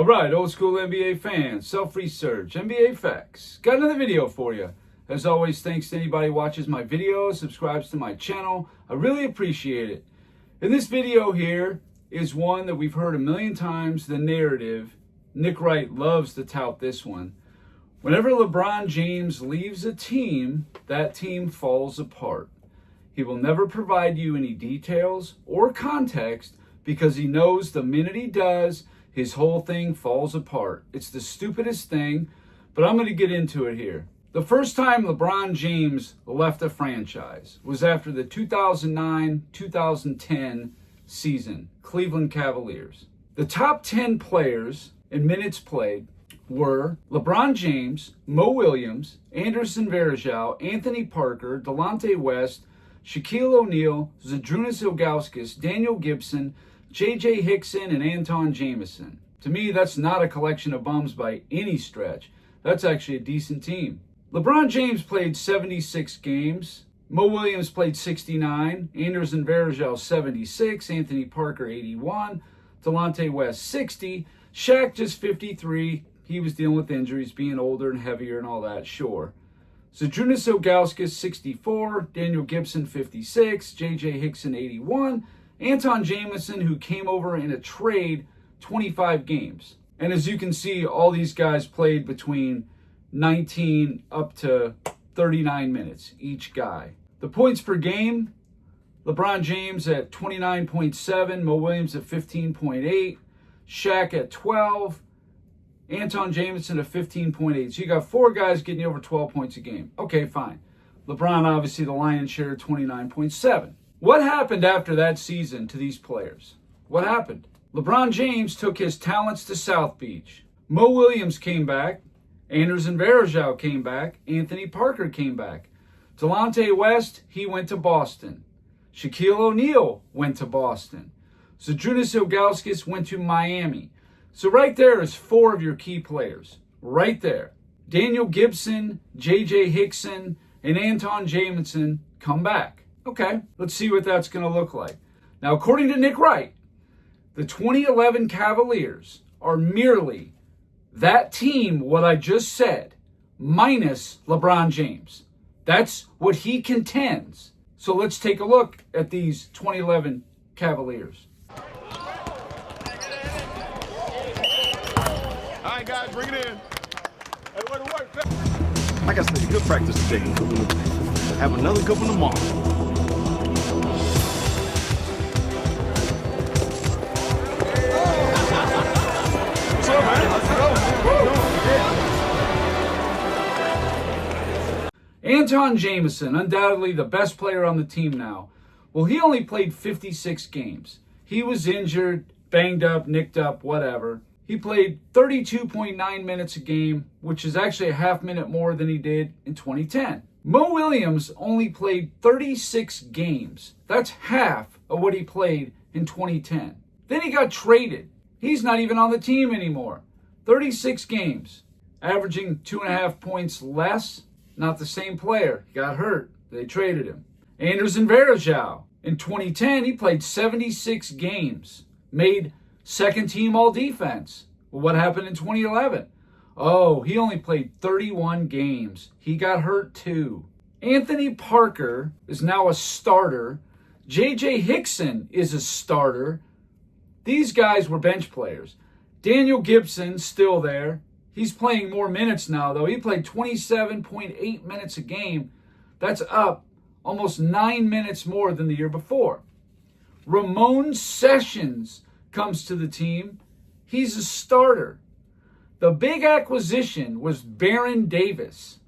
All right, old school NBA fans, self-research, NBA facts. Got another video for you. As always, thanks to anybody who watches my videos, subscribes to my channel. I really appreciate it. In this video here is one that we've heard a million times, the narrative. Nick Wright loves to tout this one. Whenever LeBron James leaves a team, that team falls apart. He will never provide you any details or context because he knows the minute he does, his whole thing falls apart. It's the stupidest thing, but I'm going to get into it here. The first time LeBron James left a franchise was after the 2009-2010 season, Cleveland Cavaliers. The top 10 players in minutes played were LeBron James, Mo Williams, Anderson Varejao, Anthony Parker, Delonte West, Shaquille O'Neal, Zydrunas Ilgauskas, Daniel Gibson, J.J. Hickson, and Anton Jamison. To me, that's not a collection of bums by any stretch. That's actually a decent team. LeBron James played 76 games. Mo Williams played 69. Anderson Varejao 76. Anthony Parker 81. Delonte West 60. Shaq just 53. He was dealing with injuries, being older and heavier and all that, sure. Zydrunas Ilgauskas 64. Daniel Gibson 56. J.J. Hickson 81. Anton Jamison, who came over in a trade, 25 games. And as you can see, all these guys played between 19 up to 39 minutes, each guy. The points per game, LeBron James at 29.7, Mo Williams at 15.8, Shaq at 12, Anton Jamison at 15.8. So you got four guys getting you over 12 points a game. Okay, fine. LeBron, obviously, the lion's share, 29.7. What happened after that season to these players? What happened? LeBron James took his talents to South Beach. Mo Williams came back. Anderson Varejao came back. Anthony Parker came back. Delonte West, he went to Boston. Shaquille O'Neal went to Boston. Zydrunas Ilgauskas went to Miami. So right there is four of your key players. Right there. Daniel Gibson, J.J. Hickson, and Anton Jamison come back. Okay, let's see what that's going to look like. Now, according to Nick Wright, the 2011 Cavaliers are merely that team, what I just said, minus LeBron James. That's what he contends. So let's take a look at these 2011 Cavaliers. All right, guys, bring it in. Hey, way to work. I got some good practice today. Have another good one tomorrow. What's up, man? Let's go. Anton Jamison, undoubtedly the best player on the team now. Well, he only played 56 games. He was injured, banged up, nicked up, whatever. He played 32.9 minutes a game, which is actually a half minute more than he did in 2010. Mo Williams only played 36 games. That's half of what he played in 2010. Then he got traded. He's not even on the team anymore. 36 games, averaging 2.5 points less. Not the same player. He got hurt. They traded him. Anderson Varejao. In 2010, he played 76 games. Made second team all defense. Well, what happened in 2011? Oh, he only played 31 games. He got hurt too. Anthony Parker is now a starter. J.J. Hickson is a starter. These guys were bench players. Daniel Gibson still there. He's playing more minutes now, though. He played 27.8 minutes a game. That's up almost 9 minutes more than the year before. Ramon Sessions comes to the team. He's a starter. The big acquisition was Baron Davis.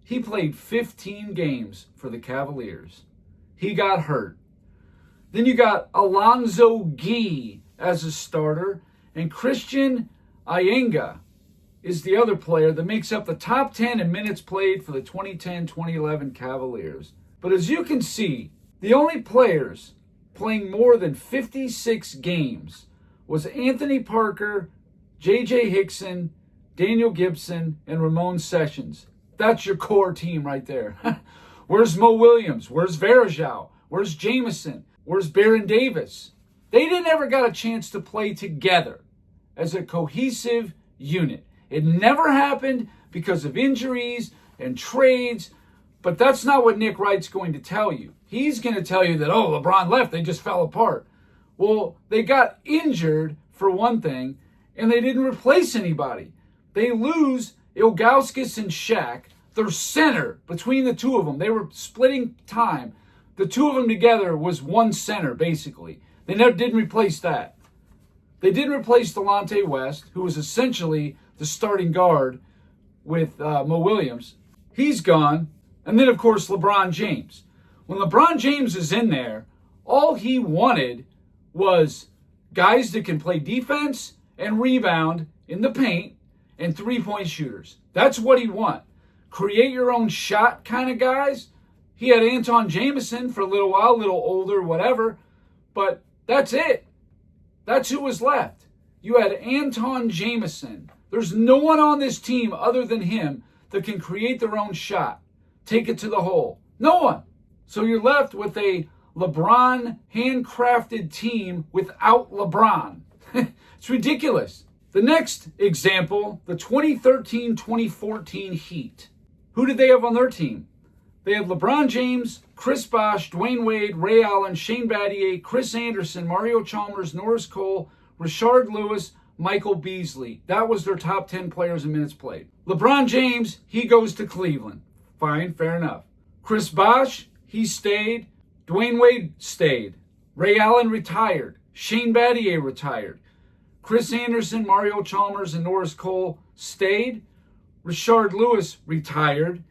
He played 15 games for the Cavaliers. He got hurt. Then you got Alonzo Gee as a starter, and Christian Iyenga is the other player that makes up the top 10 in minutes played for the 2010-2011 Cavaliers. But as you can see, the only players playing more than 56 games was Anthony Parker, J.J. Hickson, Daniel Gibson, and Ramon Sessions. That's your core team right there. Where's Mo Williams? Where's Varejao? Where's Jamison? Where's Baron Davis? They didn't ever got a chance to play together as a cohesive unit. It never happened because of injuries and trades, but that's not what Nick Wright's going to tell you. He's going to tell you that, oh, LeBron left, they just fell apart. Well, they got injured for one thing, and they didn't replace anybody. They lose Ilgauskas and Shaq, their center, between the two of them. They were splitting time. The two of them together was one center, basically. They never didn't replace that. They didn't replace Delonte West, who was essentially the starting guard with Mo Williams. He's gone. And then, of course, LeBron James. When LeBron James is in there, all he wanted was guys that can play defense and rebound in the paint and three-point shooters. That's what he want. Create your own shot kind of guys. He had Anton Jamison for a little while, a little older, whatever. But that's it. That's who was left. You had Anton Jamison. There's no one on this team other than him that can create their own shot. Take it to the hole. No one. So you're left with a LeBron handcrafted team without LeBron. It's ridiculous. The next example, the 2013-2014 Heat. Who did they have on their team? They had LeBron James, Chris Bosh, Dwayne Wade, Ray Allen, Shane Battier, Chris Anderson, Mario Chalmers, Norris Cole, Rashard Lewis, Michael Beasley. That was their top 10 players in minutes played. LeBron James, he goes to Cleveland. Fine, fair enough. Chris Bosh, he stayed. Dwayne Wade stayed. Ray Allen retired. Shane Battier retired. Chris Anderson, Mario Chalmers, and Norris Cole stayed. Rashard Lewis retired.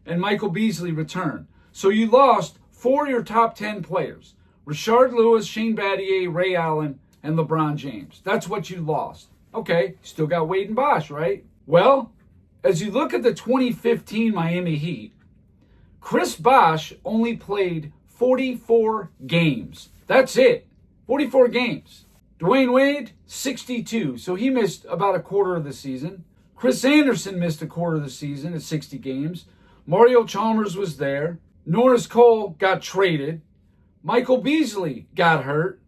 And Michael Beasley returned. So you lost 4 of your top 10 players. Rashard Lewis, Shane Battier, Ray Allen, and LeBron James. That's what you lost. Okay, still got Wade and Bosh, right? Well, as you look at the 2015 Miami Heat, Chris Bosh only played 44 games. That's it. 44 games. Dwayne Wade, 62. So he missed about a quarter of the season. Chris Anderson missed a quarter of the season at 60 games. Mario Chalmers was there. Norris Cole got traded. Michael Beasley got hurt.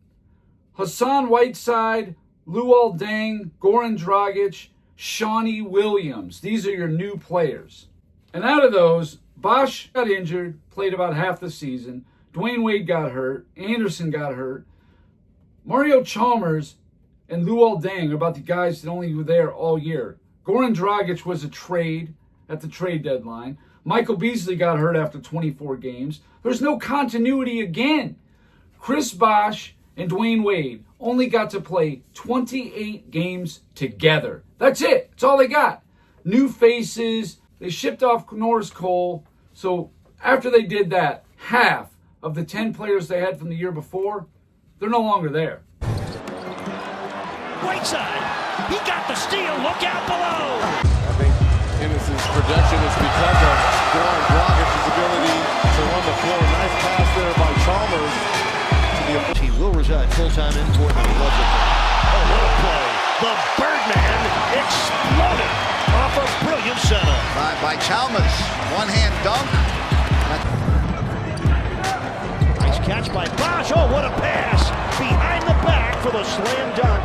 Hassan Whiteside, Luol Deng, Goran Dragic, Shawnee Williams. These are your new players. And out of those, Bosh got injured, played about half the season. Dwayne Wade got hurt. Anderson got hurt. Mario Chalmers and Luol Deng are about the guys that only were there all year. Goran Dragic was a trade at the trade deadline. Michael Beasley got hurt after 24 games. There's no continuity again. Chris Bosh and Dwayne Wade only got to play 28 games together. That's it. That's all they got. New faces. They shipped off Norris Cole. So after they did that, half of the 10 players they had from the year before, they're no longer there. Whiteside, he got the steal. Look out below. I think Ennis's production is because of Goran Dragic's ability to run the floor. Nice pass there by Chalmers. He will reside full-time in Portland. He loves it. Oh, what a play. The Birdman exploded off a brilliant center. By Chalmers. One-hand dunk. Nice catch by Bosh. Oh, what a pass. Behind the back for the slam dunk.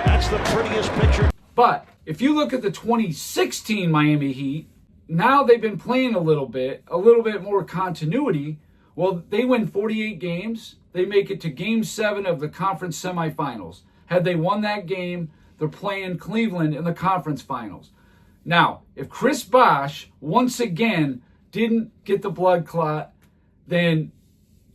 That's the prettiest picture. But if you look at the 2016 Miami Heat, now they've been playing a little bit more continuity. Well, they win 48 games. They make it to Game 7 of the conference semifinals. Had they won that game, they're playing Cleveland in the conference finals. Now, if Chris Bosh once again didn't get the blood clot, then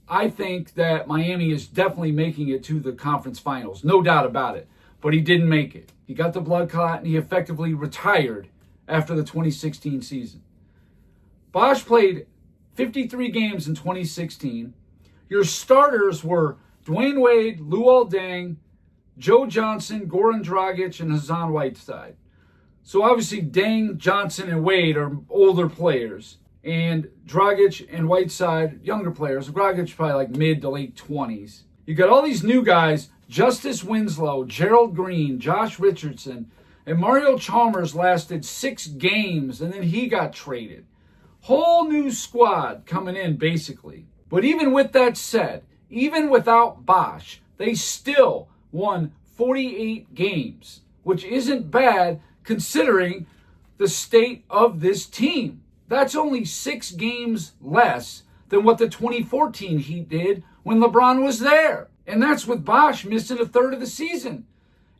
I think that Miami is definitely making it to the conference finals. No doubt about it. But he didn't make it. He got the blood clot and he effectively retired after the 2016 season. Bosh played 53 games in 2016. Your starters were Dwayne Wade, Luol Deng, Joe Johnson, Goran Dragic, and Hassan Whiteside. So obviously Deng, Johnson, and Wade are older players. And Dragic and Whiteside, younger players. Dragic probably like mid to late 20s. You got all these new guys, Justice Winslow, Gerald Green, Josh Richardson, and Mario Chalmers lasted 6 games and then he got traded. Whole new squad coming in basically. But even with that said, even without Bosh, they still won 48 games. which isn't bad considering the state of this team. That's only 6 games less than what the 2014 Heat did when LeBron was there. And that's with Bosh missing a third of the season.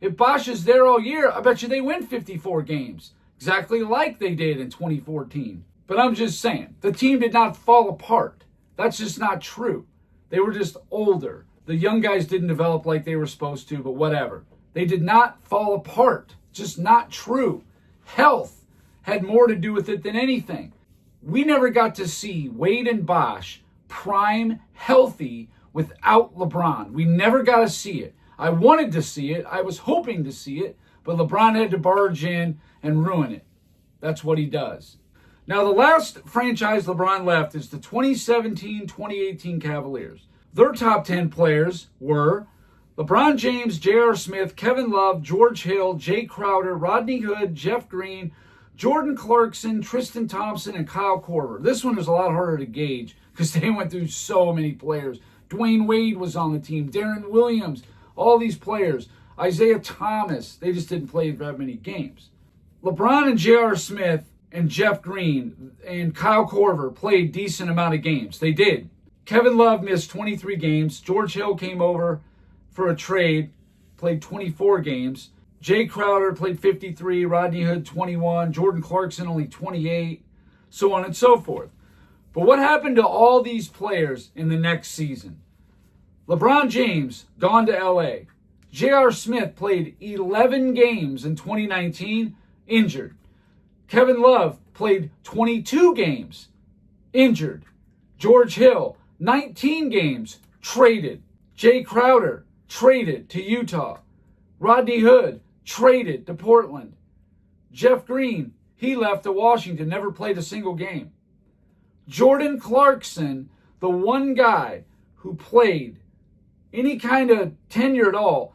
If Bosh is there all year, I bet you they win 54 games, exactly like they did in 2014. But I'm just saying, the team did not fall apart. That's just not true. They were just older. The young guys didn't develop like they were supposed to, but whatever. They did not fall apart. Just not true. Health had more to do with it than anything. We never got to see Wade and Bosh prime healthy without LeBron. We never got to see it. I wanted to see it. I was hoping to see it, but LeBron had to barge in and ruin it. That's what he does. Now, the last franchise LeBron left is the 2017-2018 Cavaliers. Their top 10 players were LeBron James, J.R. Smith, Kevin Love, George Hill, Jay Crowder, Rodney Hood, Jeff Green, Jordan Clarkson, Tristan Thompson, and Kyle Korver. This one is a lot harder to gauge because they went through so many players. Dwayne Wade was on the team, Darren Williams, all these players. Isaiah Thomas, they just didn't play that many games. LeBron and J.R. Smith and Jeff Green and Kyle Korver played decent amount of games. They did. Kevin Love missed 23 games. George Hill came over for a trade, played 24 games. Jay Crowder played 53, Rodney Hood 21, Jordan Clarkson only 28, so on and so forth. But what happened to all these players in the next season? LeBron James, gone to LA. J.R. Smith played 11 games in 2019, injured. Kevin Love played 22 games, injured. George Hill, 19 games, traded. Jay Crowder, traded to Utah. Rodney Hood, traded to Portland. Jeff Green, he left to Washington, never played a single game. Jordan Clarkson, the one guy who played any kind of tenure at all,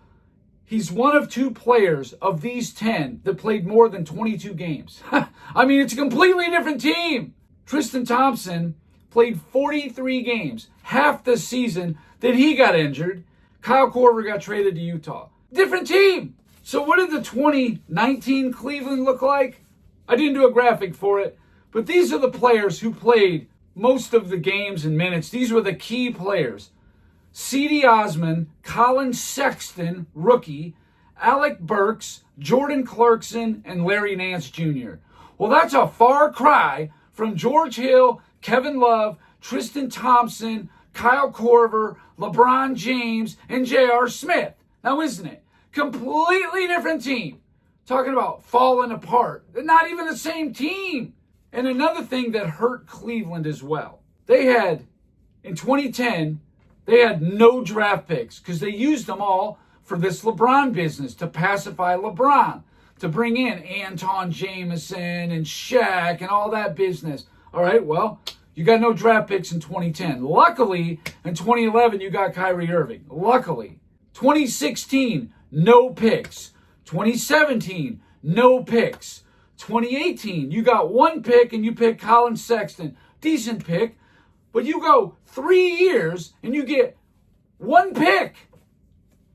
he's one of 2 players of these 10 that played more than 22 games. I mean, it's a completely different team. Tristan Thompson played 43 games, half the season that he got injured. Kyle Korver got traded to Utah. Different team. So what did the 2019 Cleveland look like? I didn't do a graphic for it, but these are the players who played most of the games and minutes. These were the key players. C.D. Osman, Colin Sexton, rookie, Alec Burks, Jordan Clarkson, and Larry Nance Jr. Well, that's a far cry from George Hill, Kevin Love, Tristan Thompson, Kyle Korver, LeBron James, and J.R. Smith. Now, isn't it? Completely different team. Talking about falling apart. They're not even the same team. And another thing that hurt Cleveland as well. They had, in 2010, they had no draft picks because they used them all for this LeBron business to pacify LeBron, to bring in Anton Jameson and Shaq and all that business. All right, well, you got no draft picks in 2010. Luckily, in 2011, you got Kyrie Irving. Luckily. 2016, no picks. 2017, no picks. 2018, you got 1 pick and you pick Colin Sexton. Decent pick. But you go 3 years and you get 1 pick.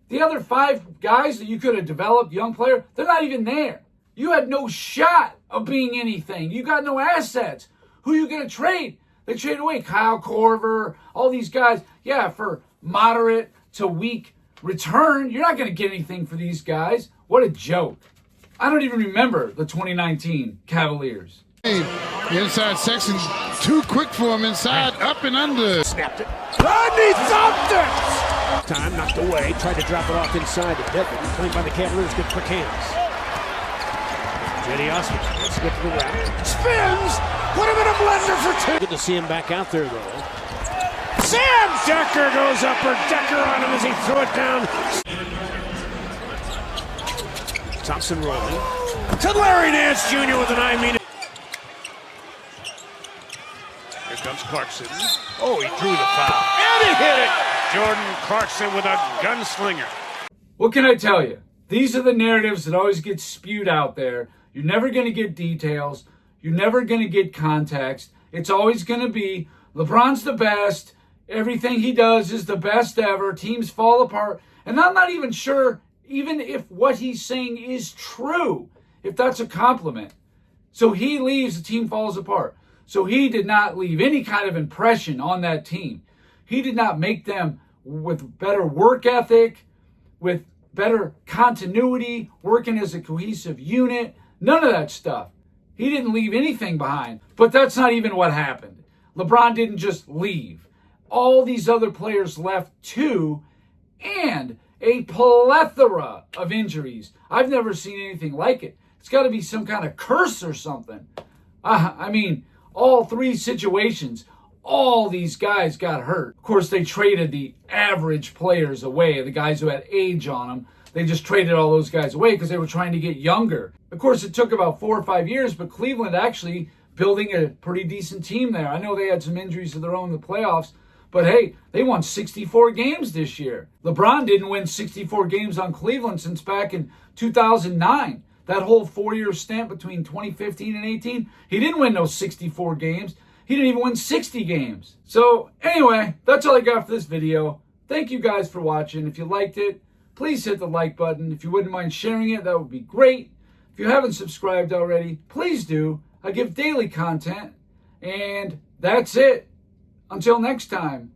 The other 5 guys that you could have developed, young player, they're not even there. You had no shot of being anything. You got no assets. Who are you going to trade? They traded away Kyle Korver, all these guys. Yeah, for moderate to weak return. You're not going to get anything for these guys. What a joke. I don't even remember the 2019 Cavaliers. Inside Sexton, too quick for him inside, up and under. Snapped it. Rodney Thompson! Time knocked away, tried to drop it off inside to Devin. Played by the Cavaliers, good quick hands. Jetty Osman, let's get to the rack. Spins! Put him in a blender for 2. Good to see him back out there, though. Sam Decker goes up for Decker on him as he threw it down. Thompson rolling. To Larry Nance Jr. with an eye-meeting. Here comes Clarkson. Oh, he drew the foul. And he hit it! Jordan Clarkson with a gunslinger. What can I tell you? These are the narratives that always get spewed out there. You're never going to get details. You're never going to get context. It's always going to be LeBron's the best. Everything he does is the best ever. Teams fall apart. And I'm not even sure even if what he's saying is true, if that's a compliment. So he leaves, the team falls apart. So he did not leave any kind of impression on that team. He did not make them with better work ethic, with better continuity, working as a cohesive unit. None of that stuff. He didn't leave anything behind. But that's not even what happened. LeBron didn't just leave. All these other players left too, and a plethora of injuries. I've never seen anything like it. It's got to be some kind of curse or something. I mean, all three situations, all these guys got hurt. Of course, they traded the average players away, the guys who had age on them. They just traded all those guys away because they were trying to get younger. Of course, it took about 4 or 5 years, but Cleveland actually building a pretty decent team there. I know they had some injuries of their own in the playoffs, but hey, they won 64 games this year. LeBron didn't win 64 games on Cleveland since back in 2009. That whole 4-year stint between 2015 and 18, he didn't win those 64 games. He didn't even win 60 games. So anyway, that's all I got for this video. Thank you guys for watching. If you liked it, please hit the like button. If you wouldn't mind sharing it, that would be great. If you haven't subscribed already, please do. I give daily content. And that's it. Until next time.